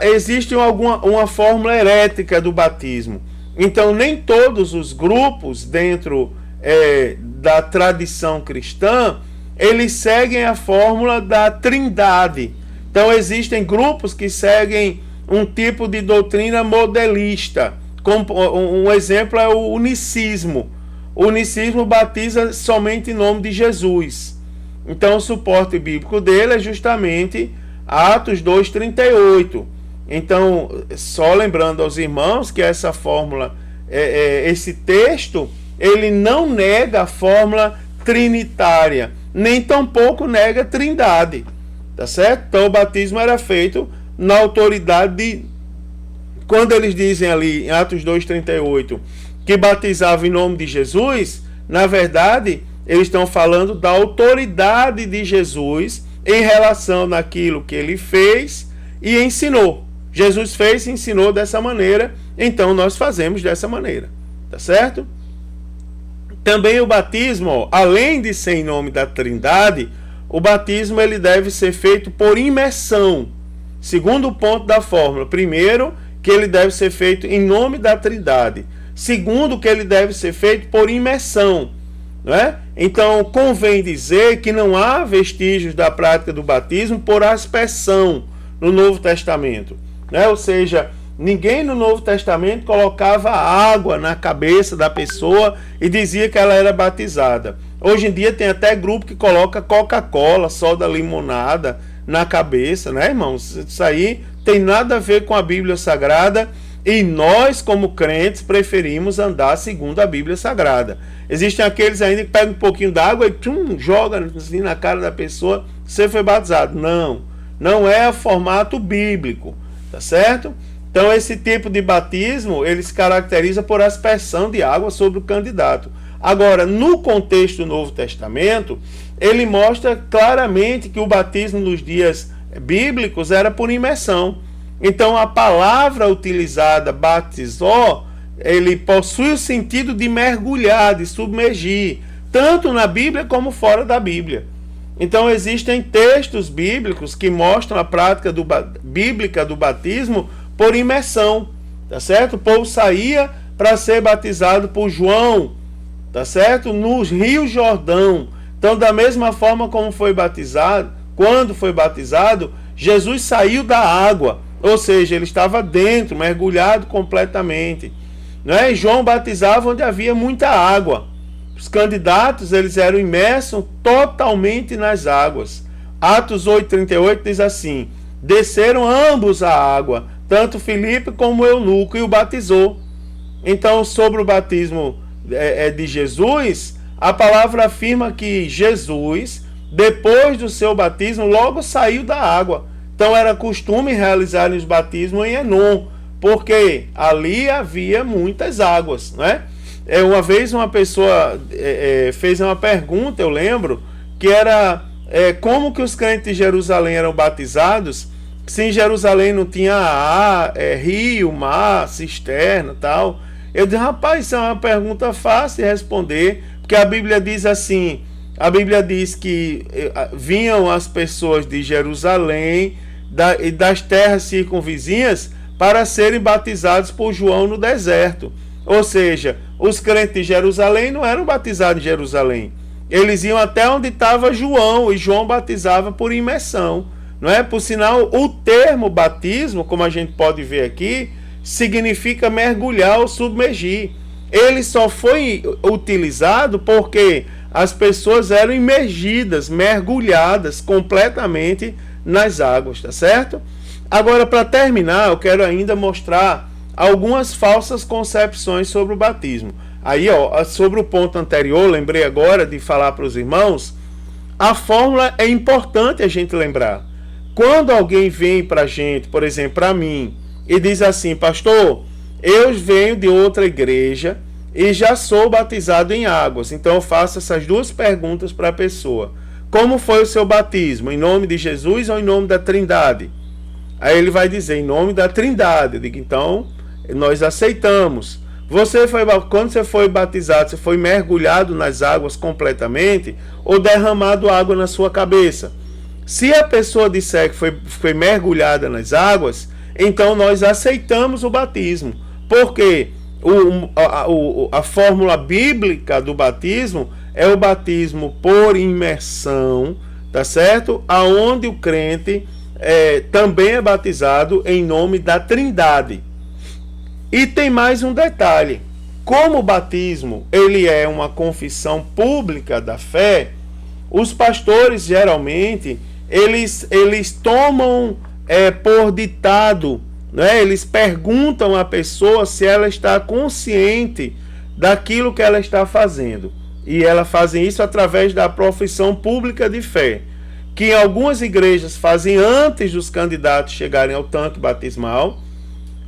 existe uma fórmula herética do batismo. Então, nem todos os grupos dentro da tradição cristã, eles seguem a fórmula da Trindade. Então, existem grupos que seguem um tipo de doutrina modelista. Um exemplo é o unicismo. O unicismo batiza somente em nome de Jesus. Então, o suporte bíblico dele é justamente Atos 2,38. Então, só lembrando aos irmãos que essa fórmula, esse texto, ele não nega a fórmula trinitária, nem tampouco nega a trindade. Tá certo? Então, o batismo era feito na autoridade de... Quando eles dizem ali em Atos 2,38 que batizava em nome de Jesus, na verdade, eles estão falando da autoridade de Jesus em relação naquilo que ele fez e ensinou. Jesus fez e ensinou dessa maneira, então nós fazemos dessa maneira. Tá certo? Também o batismo, além de ser em nome da Trindade, o batismo ele deve ser feito por imersão. Segundo ponto da fórmula. Primeiro, que ele deve ser feito em nome da Trindade. Segundo, que ele deve ser feito por imersão. Não é? Então, convém dizer que não há vestígios da prática do batismo por aspersão no Novo Testamento. Né? Ou seja, ninguém no Novo Testamento colocava água na cabeça da pessoa e dizia que ela era batizada. Hoje em dia tem até grupo que coloca Coca-Cola, soda limonada na cabeça, né, irmãos? Isso aí tem nada a ver com a Bíblia Sagrada e nós, como crentes, preferimos andar segundo a Bíblia Sagrada. Existem aqueles ainda que pegam um pouquinho d'água e joga assim na cara da pessoa, você foi batizado. Não é o formato bíblico, tá certo? Então esse tipo de batismo, ele se caracteriza por aspersão de água sobre o candidato. Agora, no contexto do Novo Testamento, ele mostra claramente que o batismo nos dias bíblicos era por imersão. Então a palavra utilizada, batizó, ele possui o sentido de mergulhar, de submergir, tanto na Bíblia como fora da Bíblia. Então existem textos bíblicos que mostram a prática bíblica do batismo por imersão, tá certo? O povo saía para ser batizado por João, tá certo? No Rio Jordão. Então, da mesma forma como foi batizado, quando foi batizado, Jesus saiu da água, ou seja, ele estava dentro, mergulhado completamente. Né? E João batizava onde havia muita água. Os candidatos, eles eram imersos totalmente nas águas. Atos 8,38 diz assim: desceram ambos à água, tanto Filipe como o eunuco, e o batizou. Então, sobre o batismo de Jesus, a palavra afirma que Jesus, depois do seu batismo, logo saiu da água. Então era costume realizar os batismos em Enom, porque ali havia muitas águas, né? Uma vez uma pessoa fez uma pergunta, eu lembro, que era como que os crentes de Jerusalém eram batizados, se em Jerusalém não tinha rio, mar, cisterna, tal. Eu disse, rapaz, isso é uma pergunta fácil de responder, porque a Bíblia diz assim, a Bíblia diz que vinham as pessoas de Jerusalém e das terras circunvizinhas para serem batizados por João no deserto. Ou seja, os crentes de Jerusalém não eram batizados em Jerusalém. Eles iam até onde estava João, e João batizava por imersão. Não é? Por sinal, o termo batismo, como a gente pode ver aqui, significa mergulhar ou submergir. Ele só foi utilizado porque as pessoas eram imergidas, mergulhadas completamente nas águas, tá certo? Agora, para terminar, eu quero ainda mostrar algumas falsas concepções sobre o batismo. Aí, ó, sobre o ponto anterior, lembrei agora de falar para os irmãos, a fórmula é importante a gente lembrar. Quando alguém vem para a gente, por exemplo, para mim, e diz assim, pastor, eu venho de outra igreja e já sou batizado em águas. Então eu faço essas duas perguntas para a pessoa. Como foi o seu batismo? Em nome de Jesus ou em nome da Trindade? Aí ele vai dizer, em nome da Trindade. Eu digo, então, nós aceitamos. Quando você foi batizado, você foi mergulhado nas águas completamente ou derramado água na sua cabeça? Se a pessoa disser que foi mergulhada nas águas, então nós aceitamos o batismo. Porque a fórmula bíblica do batismo é o batismo por imersão, tá certo? Aonde o crente também é batizado em nome da Trindade. E tem mais um detalhe. Como o batismo ele é uma confissão pública da fé, os pastores geralmente eles tomam por ditado, né? Eles perguntam à pessoa se ela está consciente daquilo que ela está fazendo. E elas fazem isso através da profissão pública de fé, que em algumas igrejas fazem antes dos candidatos chegarem ao tanque batismal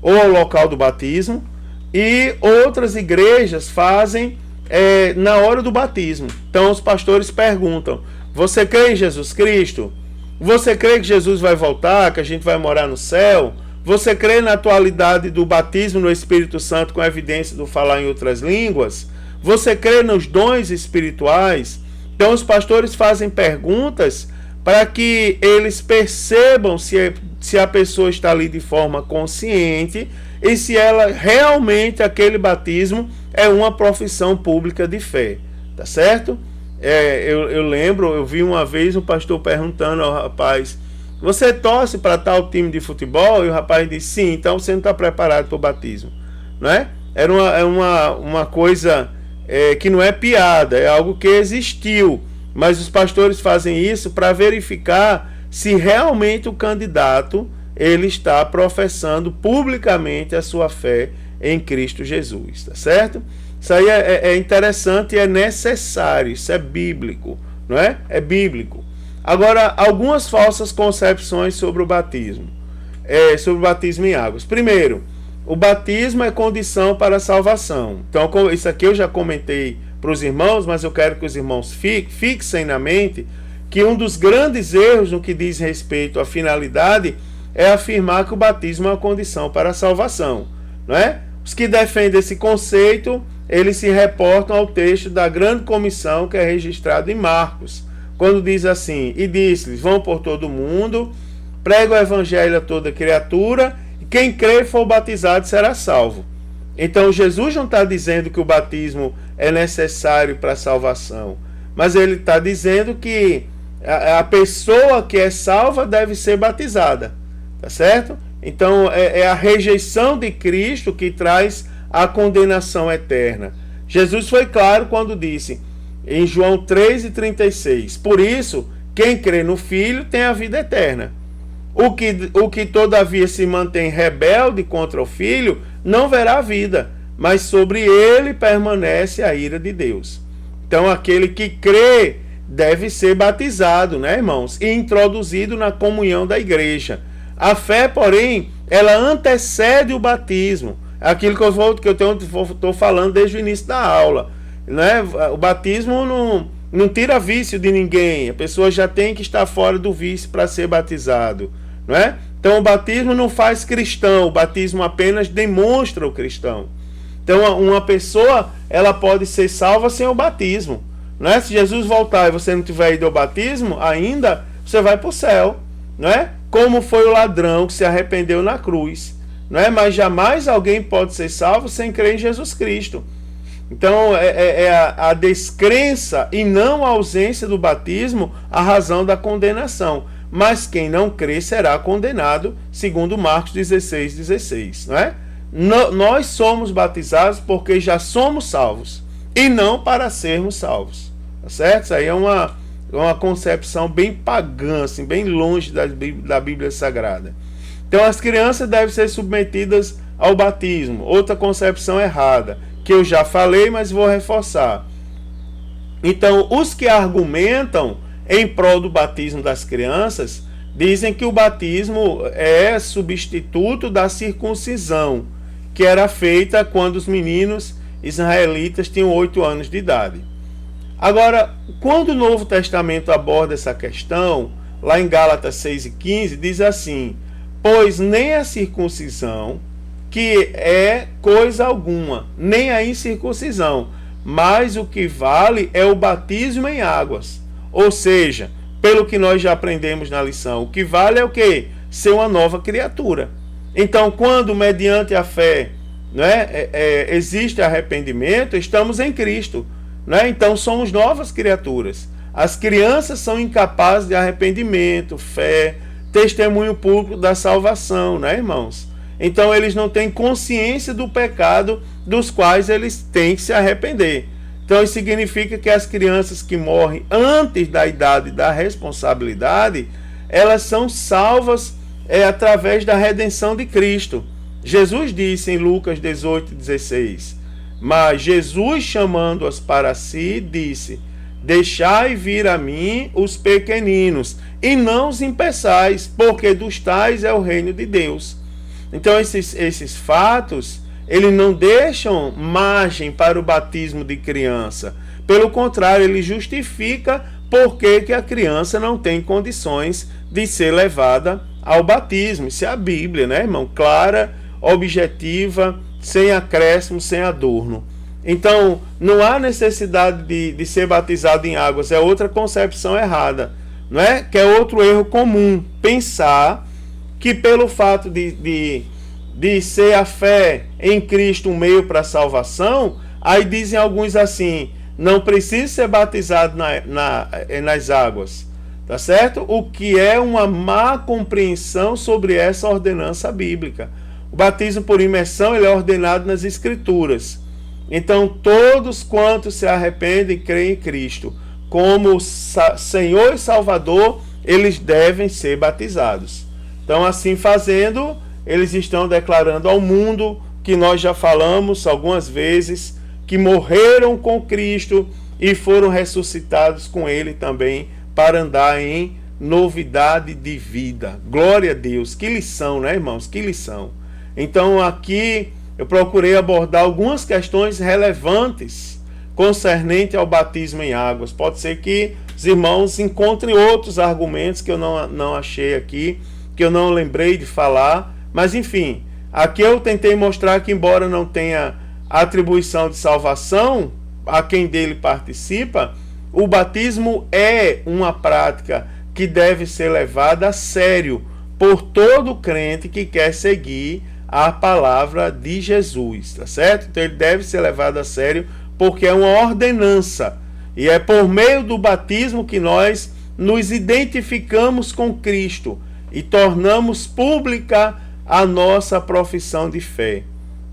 ou ao local do batismo, e outras igrejas fazem na hora do batismo. Então os pastores perguntam, você crê em Jesus Cristo? Você crê que Jesus vai voltar, que a gente vai morar no céu? Você crê na atualidade do batismo no Espírito Santo com evidência do falar em outras línguas? Você crê nos dons espirituais? Então os pastores fazem perguntas para que eles percebam se a pessoa está ali de forma consciente e se ela realmente, aquele batismo é uma profissão pública de fé, tá certo? Eu lembro, eu vi uma vez um pastor perguntando ao rapaz, você torce para tal time de futebol? E o rapaz disse, sim, então você não está preparado para o batismo, não é? Era uma coisa que não é piada, é algo que existiu, mas os pastores fazem isso para verificar se realmente o candidato ele está professando publicamente a sua fé em Cristo Jesus, tá certo? Isso aí é interessante e é necessário, isso é bíblico, não é? É bíblico. Agora, algumas falsas concepções sobre o batismo, sobre o batismo em águas. Primeiro, o batismo é condição para a salvação. Então, isso aqui eu já comentei para os irmãos, mas eu quero que os irmãos fixem na mente que um dos grandes erros no que diz respeito à finalidade é afirmar que o batismo é uma condição para a salvação, não é? Os que defendem esse conceito, eles se reportam ao texto da grande comissão que é registrado em Marcos, quando diz assim, e disse-lhes, vão por todo o mundo, prega o evangelho a toda criatura, e quem crer e for batizado será salvo. Então Jesus não está dizendo que o batismo é necessário para a salvação, mas ele está dizendo que a pessoa que é salva deve ser batizada, tá certo? Então é a rejeição de Cristo que traz a condenação eterna. Jesus foi claro quando disse em João 3,36, por isso quem crê no Filho tem a vida eterna. O que todavia se mantém rebelde contra o Filho não verá a vida, mas sobre ele permanece a ira de Deus. Então aquele que crê deve ser batizado, né, irmãos? E introduzido na comunhão da igreja. A fé, porém, ela antecede o batismo. Aquilo que eu estou falando desde o início da aula, né? O batismo não tira vício de ninguém. A pessoa já tem que estar fora do vício para ser batizado, não é? Então o batismo não faz cristão, o batismo apenas demonstra o cristão. Então uma pessoa, ela pode ser salva sem o batismo, né? Se Jesus voltar e você não tiver ido ao batismo ainda, você vai para o céu, né? Como foi o ladrão que se arrependeu na cruz, né? Mas jamais alguém pode ser salvo sem crer em Jesus Cristo. Então a descrença e não a ausência do batismo a razão da condenação. Mas quem não crê será condenado, segundo Marcos 16:16, não é? Nós somos batizados porque já somos salvos e não para sermos salvos, tá certo? Isso aí é uma concepção bem pagã, assim, bem longe da Bíblia Sagrada. Então as crianças devem ser submetidas ao batismo. Outra concepção errada, que eu já falei, mas vou reforçar. Então os que argumentam em prol do batismo das crianças dizem que o batismo é substituto da circuncisão, que era feita quando os meninos israelitas tinham 8 anos de idade. Agora, quando o Novo Testamento aborda essa questão, lá em Gálatas 6:15, diz assim: pois nem a circuncisão, que é coisa alguma, nem a incircuncisão, mas o que vale é o batismo em águas. Ou seja, pelo que nós já aprendemos na lição, o que vale é o quê? Ser uma nova criatura. Então, quando mediante a fé, né, existe arrependimento, estamos em Cristo, né? Então somos novas criaturas. As crianças são incapazes de arrependimento, fé, testemunho público da salvação, né, irmãos? Então eles não têm consciência do pecado dos quais eles têm que se arrepender. Então isso significa que as crianças que morrem antes da idade da responsabilidade, elas são salvas através da redenção de Cristo. Jesus disse em Lucas 18:16, mas Jesus, chamando-as para si, disse: deixai vir a mim os pequeninos, e não os impeçais, porque dos tais é o reino de Deus. Então esses fatos, eles não deixam margem para o batismo de criança. Pelo contrário, ele justifica por que a criança não tem condições de ser levada ao batismo. Isso é a Bíblia, né, irmão? Clara, objetiva, sem acréscimo, sem adorno. Então, não há necessidade de ser batizado em águas. É outra concepção errada, não é? Que é outro erro comum. Pensar que pelo fato de ser a fé em Cristo um meio para a salvação, aí dizem alguns assim: não precisa ser batizado nas águas, tá certo? O que é uma má compreensão sobre essa ordenança bíblica. O batismo por imersão, ele é ordenado nas Escrituras. Então todos quantos se arrependem e creem em Cristo como Senhor e Salvador, eles devem ser batizados. Então, assim fazendo, eles estão declarando ao mundo, que nós já falamos algumas vezes, que morreram com Cristo e foram ressuscitados com Ele também para andar em novidade de vida. Glória a Deus. Que lição, né, irmãos? Que lição. Então, aqui eu procurei abordar algumas questões relevantes concernente ao batismo em águas. Pode ser que os irmãos encontrem outros argumentos que eu não achei aqui, que eu não lembrei de falar, mas enfim, aqui eu tentei mostrar que, embora não tenha atribuição de salvação a quem dele participa, o batismo é uma prática que deve ser levada a sério por todo crente que quer seguir a palavra de Jesus, tá certo? Então ele deve ser levado a sério porque é uma ordenança, e é por meio do batismo que nós nos identificamos com Cristo e tornamos pública a nossa profissão de fé.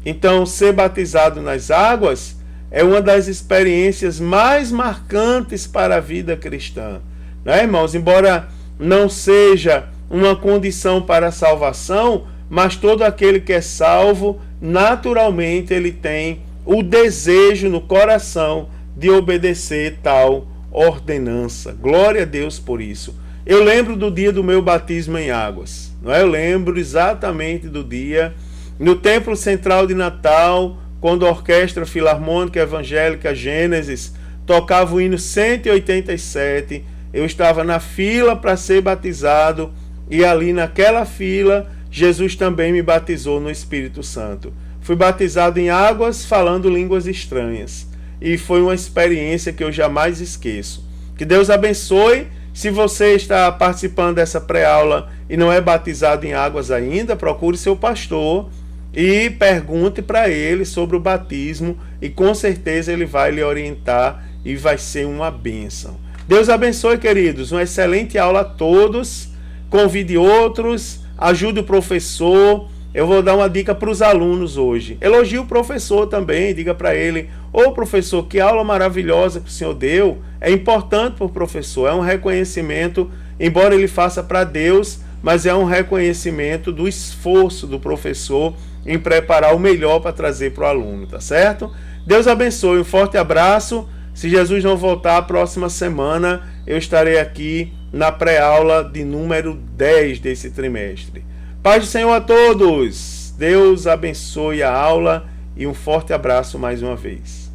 Então, ser batizado nas águas é uma das experiências mais marcantes para a vida cristã, né, irmãos? Embora não seja uma condição para a salvação, mas todo aquele que é salvo, naturalmente ele tem o desejo no coração de obedecer tal ordenança. Glória a Deus por isso. Eu lembro do dia do meu batismo em águas, não é? Eu lembro exatamente do dia, no Templo Central de Natal, quando a Orquestra Filarmônica Evangélica Gênesis tocava o hino 187, eu estava na fila para ser batizado, e ali naquela fila, Jesus também me batizou no Espírito Santo. fui batizado em águas falando línguas estranhas. E foi uma experiência que eu jamais esqueço. Que Deus abençoe. Se você está participando dessa pré-aula e não é batizado em águas ainda, procure seu pastor e pergunte para ele sobre o batismo e com certeza ele vai lhe orientar e vai ser uma bênção. Deus abençoe, queridos. Uma excelente aula a todos. Convide outros, ajude o professor. Eu vou dar uma dica para os alunos hoje. Elogie o professor também, diga para ele: ô professor, que aula maravilhosa que o senhor deu. É importante para o professor, é um reconhecimento, embora ele faça para Deus, mas é um reconhecimento do esforço do professor em preparar o melhor para trazer para o aluno, tá certo? Deus abençoe, um forte abraço. Se Jesus não voltar, a próxima semana eu estarei aqui na pré-aula de número 10 desse trimestre. Paz do Senhor a todos. Deus abençoe a aula e um forte abraço mais uma vez.